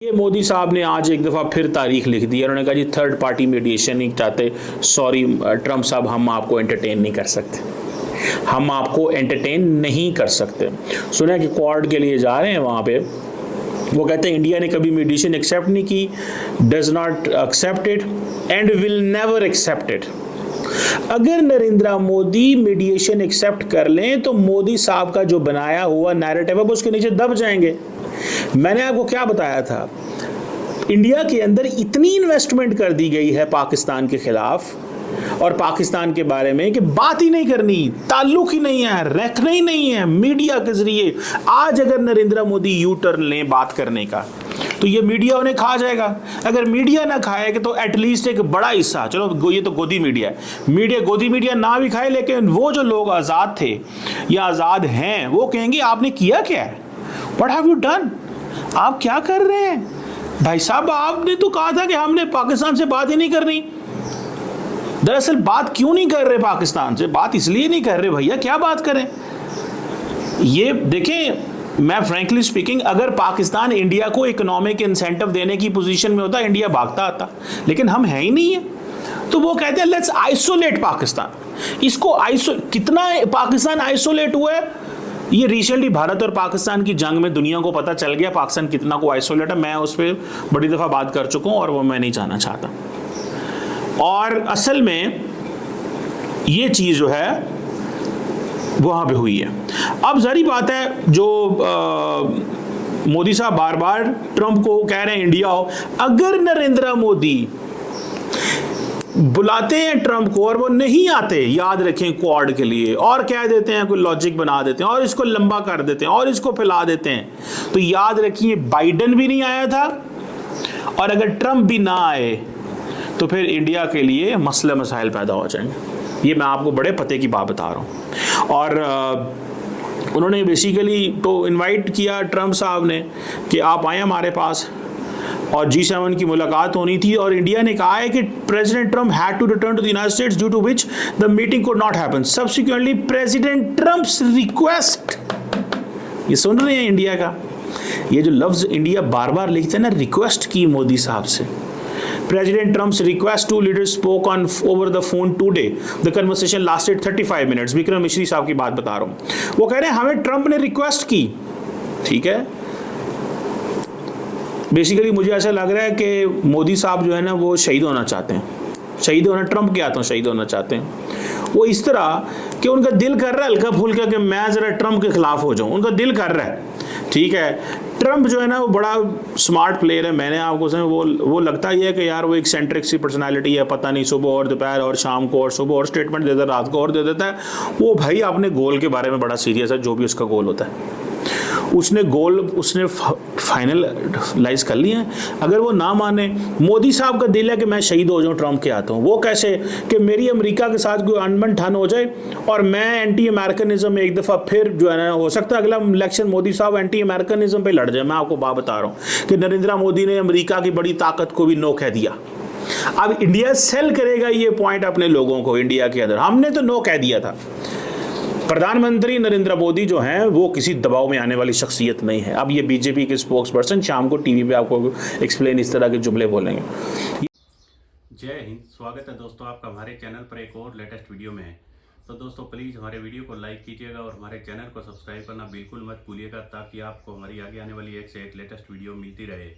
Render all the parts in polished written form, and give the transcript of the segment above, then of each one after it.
ये मोदी साहब ने आज एक दफ़ा फिर तारीख लिख दी है। उन्होंने कहा जी थर्ड पार्टी मीडिएशन नहीं चाहते। सॉरी ट्रम्प साहब, हम आपको एंटरटेन नहीं कर सकते, हम आपको एंटरटेन नहीं कर सकते। सुना कि क्वाड के लिए जा रहे हैं वहाँ पे। वो कहते हैं इंडिया ने कभी मीडिएशन एक्सेप्ट नहीं की, does not accept it and will never accept it. अगर नरेंद्र मोदी मीडिएशन एक्सेप्ट कर लें तो मोदी साहब का जो बनाया हुआ नैरेटिव है वो उसके नीचे दब जाएंगे। मैंने आपको क्या बताया था, इंडिया के अंदर इतनी इन्वेस्टमेंट कर दी गई है पाकिस्तान के खिलाफ और पाकिस्तान के बारे में कि बात ही नहीं करनी, ताल्लुक ही नहीं है, रखना ही नहीं है मीडिया के जरिए। आज अगर नरेंद्र मोदी यू टर्न लें बात करने का तो ये मीडिया उन्हें खा जाएगा। अगर मीडिया ना खाएगा तो एटलीस्ट एक बड़ा हिस्सा, चलो ये तो गोदी मीडिया है, गोदी मीडिया ना भी खाए, लेकिन वो जो लोग आज़ाद थे या आज़ाद हैं वो कहेंगे आपने किया क्या है, व्हाट हैव यू डन, आप क्या कर रहे हैं भाई साहब। आपने तो कहा था कि हमने पाकिस्तान से बात ही नहीं करनी। दरअसल बात क्यों नहीं कर रहे पाकिस्तान से? बात इसलिए नहीं कर रहे भैया, क्या बात करें। ये देखें, मैं फ्रैंकली स्पीकिंग, अगर पाकिस्तान इंडिया को इकोनॉमिक इंसेंटिव देने की पोजीशन में होता, इंडिया भागता आता, लेकिन हम है ही नहीं है। तो वो कहते हैं लेट्स आइसोलेट पाकिस्तान। इसको कितना पाकिस्तान आइसोलेट हुआ है, ये रिसेंटली भारत और पाकिस्तान की जंग में दुनिया को पता चल गया पाकिस्तान कितना को आइसोलेट है। मैं उस पर बड़ी दफ़ा बात कर चुका हूँ और वो मैं नहीं जाना चाहता। और असल में ये चीज़ जो है वहाँ पे हुई है। अब ज़ाहिर बात है, जो मोदी साहब बार बार ट्रंप को कह रहे हैं इंडिया आओ। अगर नरेंद्र मोदी बुलाते हैं ट्रंप को और वो नहीं आते, याद रखें क्वाड के लिए, और कह देते हैं, कोई लॉजिक बना देते हैं और इसको लंबा कर देते हैं और इसको फैला देते हैं, तो याद रखिए बाइडेन भी नहीं आया था और अगर ट्रंप भी ना आए तो फिर इंडिया के लिए मसले मसाइल पैदा हो जाएंगे। ये मैं आपको बड़े पते की बात बता रहा हूँ। और उन्होंने बेसिकली तो इनवाइट किया ट्रंप साहब ने कि आप आए हमारे पास, और G7 की मुलाकात होनी थी। और इंडिया ने कहा है कि President Trump had to return to the United States due to which the meeting could not happen. Subsequently President Trump's request, ये सुन रहे हैं इंडिया का, ये जो लफ्ज इंडिया बार बार लिखते हैं ना, रिक्वेस्ट की मोदी साहब से। President Trump's request to leaders spoke on over the phone today. The conversation lasted 35 minutes. Vikram मिश्री साहब की बात बता रहा हूँ। वो कह रहे हैं हमें ट्रंप ने रिक्वेस्ट की, ठीक है। बेसिकली मुझे ऐसा लग रहा है कि मोदी साहब जो है ना वो शहीद होना चाहते हैं, शहीद होना, ट्रंप के हाथों शहीद होना चाहते हैं। वो इस तरह कि उनका दिल कर रहा है हल्का फुल्का कि मैं ज़रा ट्रंप के खिलाफ हो जाऊँ, उनका दिल कर रहा है, ठीक है। ट्रंप जो है ना वो बड़ा स्मार्ट प्लेयर है। मैंने आपको वो लगता ही है कि यार वो एक सेंट्रिक सी पर्सनालिटी है, पता नहीं सुबह और दोपहर और शाम को और सुबह और स्टेटमेंट देता है, रात को और दे देता है। वो भाई अपने गोल के बारे में बड़ा सीरियस है, जो भी उसका गोल होता है उसने फाइनलाइज कर लिया है। अगर वो ना माने, मोदी साहब का दिल है कि मैं शहीद हो जाऊं ट्रंप के हाथों। वो कैसे कि मेरी अमेरिका के साथ कोई अनबन ठन हो जाए और मैं एंटी अमेरिकनिज्म में एक दफ़ा फिर जो है ना, हो सकता है अगला इलेक्शन मोदी साहब एंटी अमेरिकनिज्म पे लड़ जाए। मैं आपको बात बता रहा हूँ कि नरेंद्र मोदी ने अमेरिका की बड़ी ताकत को भी नो कह दिया। अब इंडिया सेल करेगा ये पॉइंट अपने लोगों को इंडिया के अंदर, हमने तो नो कह दिया था। प्रधानमंत्री नरेंद्र मोदी जो हैं वो किसी दबाव में आने वाली शख्सियत नहीं है। अब ये बीजेपी के स्पोक्स पर्सन शाम को टीवी पे आपको एक्सप्लेन इस तरह के जुमले बोलेंगे। जय हिंद, स्वागत है दोस्तों आपका हमारे चैनल पर एक और लेटेस्ट वीडियो में। तो दोस्तों प्लीज़ हमारे वीडियो को लाइक कीजिएगा और हमारे चैनल को सब्सक्राइब करना बिल्कुल मत भूलिएगा, ताकि आपको हमारी आगे आने वाली एक से एक लेटेस्ट वीडियो मिलती रहे।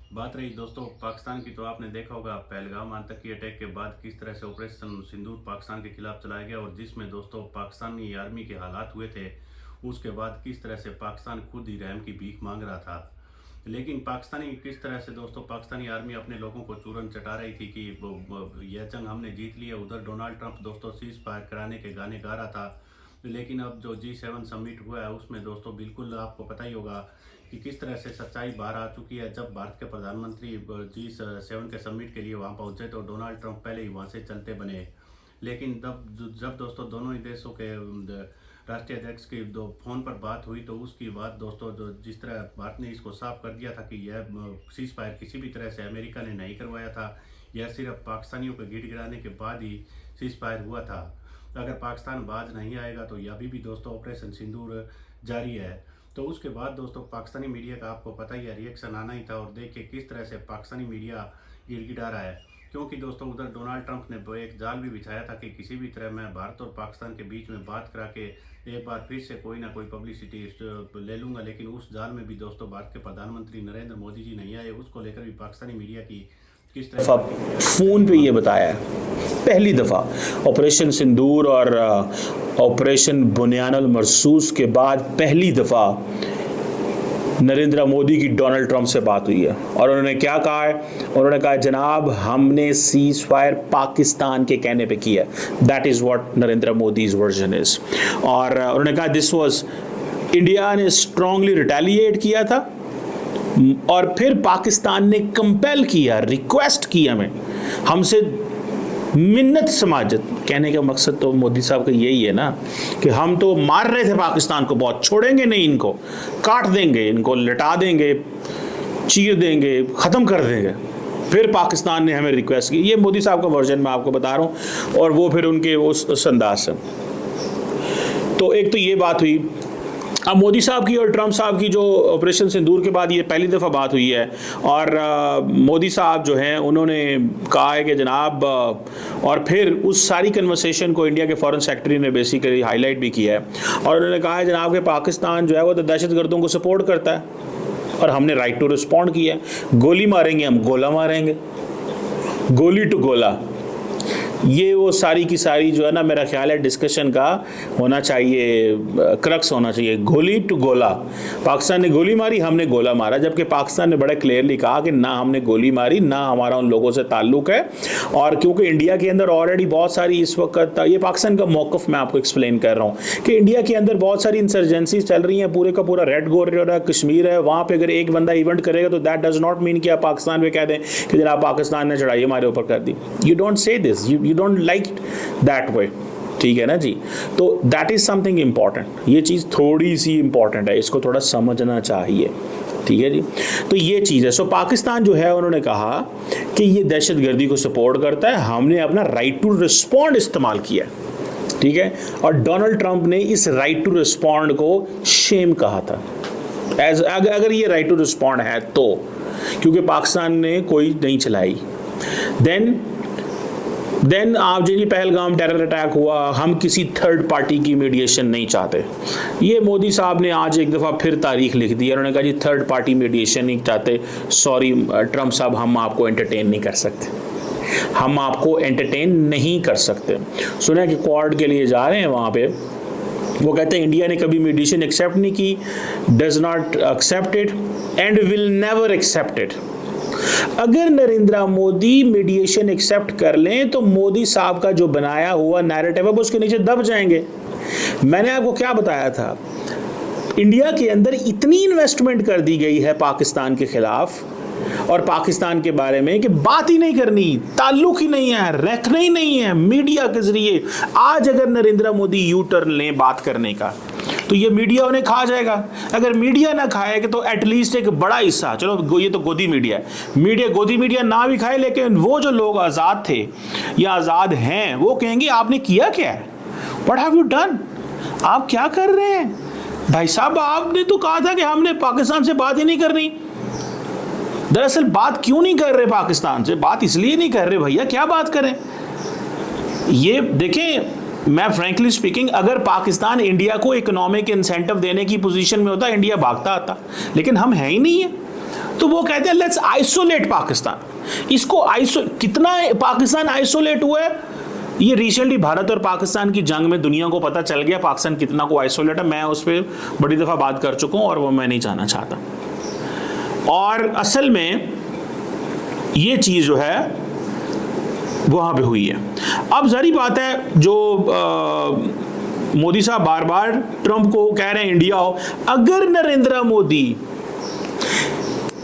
बात रही दोस्तों पाकिस्तान की, तो आपने देखा होगा पहलगाम आतंकी अटैक के बाद किस तरह से ऑपरेशन सिंदूर पाकिस्तान के खिलाफ चलाया गया, और जिसमें दोस्तों पाकिस्तानी आर्मी के हालात हुए थे। उसके बाद किस तरह से पाकिस्तान खुद ही रहम की भीख मांग रहा था, लेकिन किस तरह से दोस्तों पाकिस्तानी आर्मी अपने लोगों को चूरन चटा रही थी कि यह जंग हमने जीत ली है। उधर डोनाल्ड ट्रंप दोस्तों सीज फायर कराने के गाने गा रहा था। लेकिन अब जो G7 समिट हुआ है उसमें दोस्तों बिल्कुल आपको पता ही होगा कि किस तरह से सच्चाई बाहर आ चुकी है। जब भारत के प्रधानमंत्री G7 के समिट के लिए वहां पहुंचे तो डोनाल्ड ट्रंप पहले ही वहां से चलते बने। लेकिन जब दोस्तों दोनों ही देशों के राष्ट्रीय अध्यक्ष की फ़ोन पर बात हुई तो उसकी बात दोस्तों जिस तरह भारत ने इसको साफ कर दिया था कि यह सीज फायर किसी भी तरह से अमेरिका ने नहीं करवाया था, यह सिर्फ पाकिस्तानियों को गिड़गिड़ाने के बाद ही सीज फायर हुआ था। अगर पाकिस्तान बाज नहीं आएगा तो अभी भी दोस्तों ऑपरेशन सिंदूर जारी है। तो उसके बाद दोस्तों पाकिस्तानी मीडिया का आपको पता ही है, रिएक्शन आना ही था। और देखिए किस तरह से पाकिस्तानी मीडिया गिड़गिड़ा रहा है, क्योंकि दोस्तों उधर डोनाल्ड ट्रंप ने एक जाल भी बिछाया था कि किसी भी तरह मैं भारत और पाकिस्तान के बीच में बात करा के एक बार फिर से कोई ना कोई पब्लिसिटी ले लूँगा। लेकिन उस जाल में भी दोस्तों भारत के प्रधानमंत्री नरेंद्र मोदी जी नहीं आए। उसको लेकर भी पाकिस्तानी मीडिया की किस तरह फोन पे ये बताया है, पहली दफ़ा ऑपरेशन सिंदूर और ऑपरेशन बुनियानुल मरसूस के बाद पहली दफ़ा नरेंद्र मोदी की डोनाल्ड ट्रंप से बात हुई है। और उन्होंने क्या कहा है? उन्होंने कहा जनाब हमने सीज फायर पाकिस्तान के कहने पे किया। That is what Narendra Modi's version is. और उन्होंने कहा दिस वाज, इंडिया ने स्ट्रांगली रिटेलिएट किया था और फिर पाकिस्तान ने कंपेल किया, रिक्वेस्ट की हमें, हमसे मिन्नत समाजत। कहने का मकसद तो मोदी साहब का यही है ना कि हम तो मार रहे थे पाकिस्तान को, बहुत छोड़ेंगे नहीं, इनको काट देंगे, इनको लटा देंगे, चीर देंगे, ख़त्म कर देंगे। फिर पाकिस्तान ने हमें रिक्वेस्ट की। ये मोदी साहब का वर्जन मैं आपको बता रहा हूँ, और वो फिर उनके उस अंदाज से। तो एक तो ये बात हुई। अब मोदी साहब की और ट्रंप साहब की जो ऑपरेशन सिंदूर के बाद ये पहली दफ़ा बात हुई है। और मोदी साहब जो हैं उन्होंने कहा है कि जनाब, और फिर उस सारी कन्वर्सेशन को इंडिया के फॉरेन सेक्रेटरी ने बेसिकली हाईलाइट भी किया है। और उन्होंने कहा है जनाब कि पाकिस्तान जो है वो तो दहशतगर्दों को सपोर्ट करता है और हमने राइट टू रिस्पॉन्ड किया है। गोली मारेंगे हम, गोला मारेंगे, गोली टू गोला। ये वो सारी की सारी जो है ना, मेरा ख्याल है डिस्कशन का होना चाहिए, क्रक्स होना चाहिए, गोली टू गोला। पाकिस्तान ने गोली मारी, हमने गोला मारा, जबकि पाकिस्तान ने बड़े क्लियरली कहा कि ना हमने गोली मारी, ना हमारा उन लोगों से ताल्लुक है। और क्योंकि इंडिया के अंदर ऑलरेडी बहुत सारी इस वक्त, ये पाकिस्तान का मौक़िफ़ मैं आपको एक्सप्लेन कर रहा हूँ कि इंडिया के अंदर बहुत सारी इंसर्जेंसीज चल रही हैं, पूरे का पूरा रेड कॉरिडोर कश्मीर है, वहाँ पर अगर एक बंदा इवेंट करेगा तो दैट डज नॉट मीन कि आप पाकिस्तान में कह दें कि जनाब पाकिस्तान ने चढ़ाई हमारे ऊपर कर दी। You don't say this, you don't like that way, ठीक है ना जी। तो दैट इज समथिंग इंपॉर्टेंट, ये चीज़ थोड़ी सी इंपॉर्टेंट है, इसको थोड़ा समझना चाहिए, ठीक है जी। तो ये चीज़ है। सो पाकिस्तान जो है उन्होंने कहा कि ये दहशतगर्दी को सपोर्ट करता है, हमने अपना राइट टू रिस्पॉन्ड इस्तेमाल किया, ठीक है। और डोनाल्ड ट्रंप ने इस राइट टू रिस्पॉन्ड को शेम कहा था, एज अगर ये राइट टू रिस्पॉन्ड है तो, क्योंकि पाकिस्तान ने कोई नहीं चलाई। देन आप जी पहलगाम टेरर अटैक हुआ, हम किसी थर्ड पार्टी की मीडिएशन नहीं चाहते। ये मोदी साहब ने आज एक दफ़ा फिर तारीख लिख दी। उन्होंने कहा जी थर्ड पार्टी मीडिएशन नहीं चाहते, सॉरी ट्रंप साहब, हम आपको एंटरटेन नहीं कर सकते, हम आपको एंटरटेन नहीं कर सकते। सुना कि क्वाड के लिए जा रहे हैं वहाँ पे, वो कहते हैं इंडिया ने कभी मीडिएशन एक्सेप्ट नहीं की, does not accept it and will never accept it. अगर नरेंद्र मोदी मीडिएशन एक्सेप्ट कर लें तो मोदी साहब का जो बनाया हुआ नैरेटिव है वो उसके नीचे दब जाएंगे। मैंने आपको क्या बताया था, इंडिया के अंदर इतनी इन्वेस्टमेंट कर दी गई है पाकिस्तान के खिलाफ और पाकिस्तान के बारे में कि बात ही नहीं करनी, ताल्लुक ही नहीं है, रखना ही नहीं है मीडिया के जरिए। आज अगर नरेंद्र मोदी यू टर्न लें बात करने का तो ये मीडिया उन्हें खा जाएगा। अगर मीडिया ना खाएगा तो एटलीस्ट एक बड़ा हिस्सा, चलो ये तो गोदी मीडिया है, गोदी मीडिया ना भी खाए, लेकिन वो जो लोग आज़ाद थे या आज़ाद हैं वो कहेंगे आपने किया क्या है, व्हाट हैव यू डन, आप क्या कर रहे हैं भाई साहब, आपने तो कहा था कि हमने पाकिस्तान से बात ही नहीं करनी। दरअसल बात क्यों नहीं कर रहे पाकिस्तान से? बात इसलिए नहीं कर रहे भैया, क्या बात करें। ये देखें, मैं फ्रैंकली स्पीकिंग, अगर पाकिस्तान इंडिया को इकोनॉमिक इंसेंटिव देने की पोजीशन में होता, इंडिया भागता आता, लेकिन हम है ही नहीं है। तो वो कहते हैं लेट्स आइसोलेट पाकिस्तान। इसको कितना पाकिस्तान आइसोलेट हुआ है, ये रिसेंटली भारत और पाकिस्तान की जंग में दुनिया को पता चल गया पाकिस्तान कितना को आइसोलेट है। मैं उस पर बड़ी दफ़ा बात कर चुका हूँ और वो मैं नहीं जाना चाहता। और असल में ये चीज़ जो है वहाँ पे हुई है। अब ज़ाहिर बात है, जो मोदी साहब बार बार ट्रंप को कह रहे हैं इंडिया हो, अगर नरेंद्र मोदी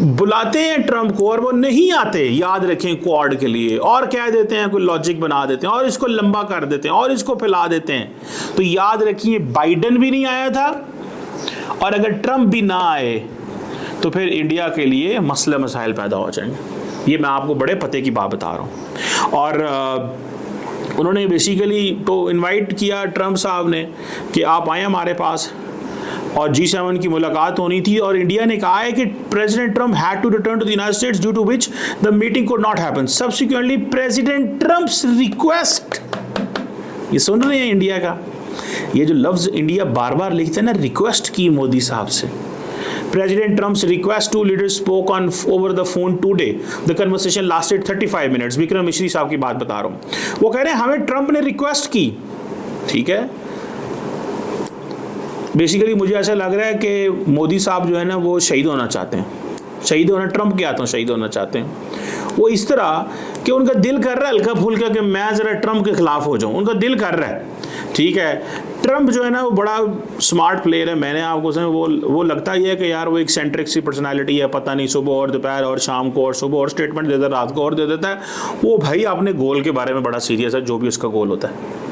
बुलाते हैं ट्रंप को और वो नहीं आते, याद रखें क्वाड के लिए, और कह देते हैं कोई लॉजिक बना देते हैं और इसको लंबा कर देते हैं और इसको फैला देते हैं, तो याद रखिए बाइडेन भी नहीं आया था और अगर ट्रंप भी ना आए तो फिर इंडिया के लिए मसले मसाइल पैदा हो जाएंगे। ये मैं आपको बड़े पते की बात बता रहा हूँ। और उन्होंने बेसिकली तो इनवाइट किया ट्रंप साहब ने कि आप आए हमारे पास, और G7 की मुलाकात होनी थी और इंडिया ने कहा है कि President Trump had to return to the United States due to which the meeting could not happen. Subsequently President Trump's request, ये सुन रहे हैं इंडिया का, ये जो लफ्ज इंडिया बार बार लिखते हैं ना, रिक्वेस्ट की मोदी साहब से। President Trump's request, two leaders spoke on over the phone today. The conversation lasted 35 minutes. Vikram मिश्री साहब की बात बता रहा हूं। वो कह रहे हैं हमें ट्रंप ने रिक्वेस्ट की, ठीक है। बेसिकली मुझे ऐसा लग रहा है कि मोदी साहब जो है ना वो शहीद होना चाहते हैं, शहीद होना, ट्रंप के हाथों शहीद होना चाहते हैं। वो इस तरह कि उनका दिल कर रहा है हल्का फुल्का कि मैं ज़रा ट्रंप के खिलाफ हो जाऊं, उनका दिल कर रहा है, ठीक है। ट्रंप जो है ना वो बड़ा स्मार्ट प्लेयर है, मैंने आपको समझ वो लगता ही है कि यार वो एक सेंट्रिक सी पर्सनालिटी है, पता नहीं सुबह और दोपहर और शाम को और सुबह और स्टेटमेंट देता है, रात को और दे देता है। वो भाई अपने गोल के बारे में बड़ा सीरियस है, जो भी उसका गोल होता है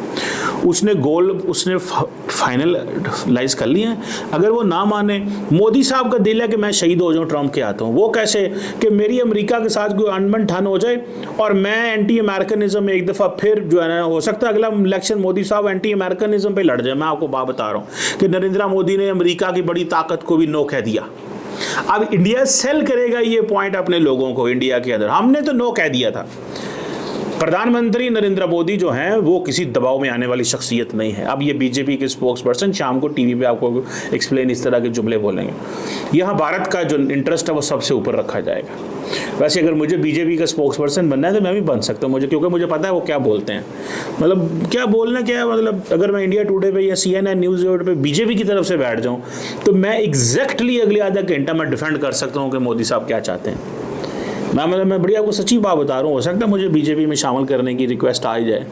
उसने गोल उसने फाइनलाइज कर लिए हैं। अगर वो ना माने, मोदी साहब का दिल है कि मैं शहीद हो जाऊं ट्रंप के हाथों, वो कैसे कि मेरी अमेरिका के साथ कोई अनबन ठन हो जाए और मैं एंटी अमेरिकनिज्म में एक दफ़ा फिर जो है ना, हो सकता है अगला इलेक्शन मोदी साहब एंटी अमेरिकनिज्म पे लड़ जाए। मैं आपको बात बता रहा हूँ कि नरेंद्र मोदी ने अमेरिका की बड़ी ताकत को भी नो कह दिया। अब इंडिया सेल करेगा ये पॉइंट अपने लोगों को इंडिया के अंदर, हमने तो नो कह दिया था। प्रधानमंत्री नरेंद्र मोदी जो हैं वो किसी दबाव में आने वाली शख्सियत नहीं है। अब ये बीजेपी के स्पोक्स पर्सन शाम को टीवी पे आपको एक्सप्लेन इस तरह के जुमले बोलेंगे। यहाँ भारत का जो इंटरेस्ट है वो सबसे ऊपर रखा जाएगा। वैसे अगर मुझे बीजेपी का स्पोक्स पर्सन बनना है तो मैं भी बन सकता हूँ, मुझे क्योंकि मुझे पता है वो क्या बोलते हैं, मतलब क्या बोलना क्या है। मतलब अगर मैं इंडिया टुडे पे या CNN न्यूज़ पे बीजेपी की तरफ से बैठ जाऊँ तो मैं एग्जैक्टली अगले आधा घंटा मैं डिफेंड कर सकता हूँ कि मोदी साहब क्या चाहते हैं। मैं बढ़िया आपको सच्ची बात बता रहा हूँ, हो सकता है मुझे बीजेपी में शामिल करने की रिक्वेस्ट आ ही जाए,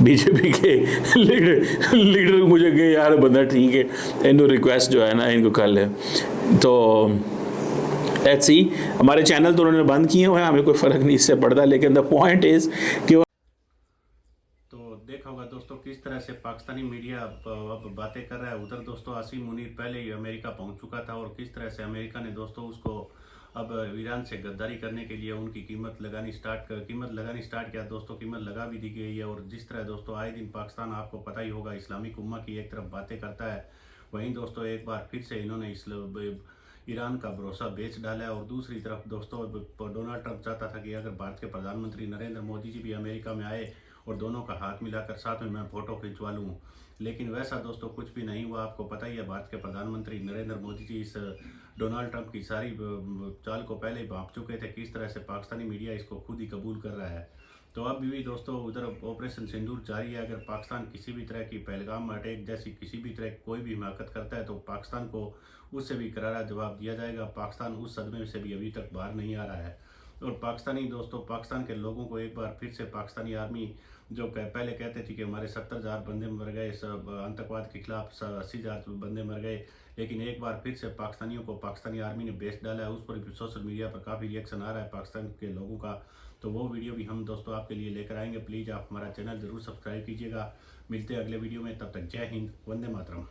बीजेपी के लीडर मुझे कहे यार बंदा ठीक है, इनको रिक्वेस्ट जो है ना इनको कर ले। तो लेट्स सी, हमारे चैनल तो उन्होंने बंद किए हुए हैं, हमें कोई फ़र्क नहीं इससे पड़ता, लेकिन द पॉइंट इज़ कि देखा होगा दोस्तों किस तरह से पाकिस्तानी मीडिया अब बातें कर रहा है। उधर दोस्तों आसिम मुनीर पहले ही अमेरिका पहुंच चुका था और किस तरह से अमेरिका ने दोस्तों उसको अब ईरान से गद्दारी करने के लिए उनकी कीमत लगानी स्टार्ट किया दोस्तों। कीमत लगा भी दी गई है। और जिस तरह दोस्तों आए दिन पाकिस्तान आपको पता ही होगा इस्लामिक उम्मा की एक तरफ बातें करता है, वहीं दोस्तों एक बार फिर से इन्होंने ईरान का भरोसा बेच डाला है। और दूसरी तरफ दोस्तों डोनाल्ड ट्रंप चाहता था कि अगर भारत के प्रधानमंत्री नरेंद्र मोदी जी भी अमेरिका में आए और दोनों का हाथ मिलाकर साथ में मैं फोटो खिंचवा लूँ, लेकिन वैसा दोस्तों कुछ भी नहीं हुआ। आपको पता ही है भारत के प्रधानमंत्री नरेंद्र मोदी जी इस डोनाल्ड ट्रंप की सारी चाल को पहले ही भांप चुके थे। किस तरह से पाकिस्तानी मीडिया इसको खुद ही कबूल कर रहा है। तो अब भी दोस्तों उधर ऑपरेशन सिंदूर जारी है। अगर पाकिस्तान किसी भी तरह की पहलगाम अटैक जैसी किसी भी तरह कोई भी हिमाकत करता है तो पाकिस्तान को उससे भी करारा जवाब दिया जाएगा। पाकिस्तान उस सदमे से भी अभी तक बाहर नहीं आ रहा है। और पाकिस्तान के लोगों को एक बार फिर से पाकिस्तानी आर्मी जो पहले कहते थी कि हमारे 70,000 बंदे मर गए, सब आतंकवाद के खिलाफ 80,000 बंदे मर गए, लेकिन एक बार फिर से पाकिस्तानियों को पाकिस्तानी आर्मी ने बेच डाला है। उस पर भी सोशल मीडिया पर काफ़ी रिएक्शन आ रहा है पाकिस्तान के लोगों का। तो वो वीडियो भी हम दोस्तों आपके लिए लेकर आएंगे। प्लीज़ आप हमारा चैनल ज़रूर सब्सक्राइब कीजिएगा। मिलते हैं अगले वीडियो में, तब तक जय हिंद, वंदे मातरम।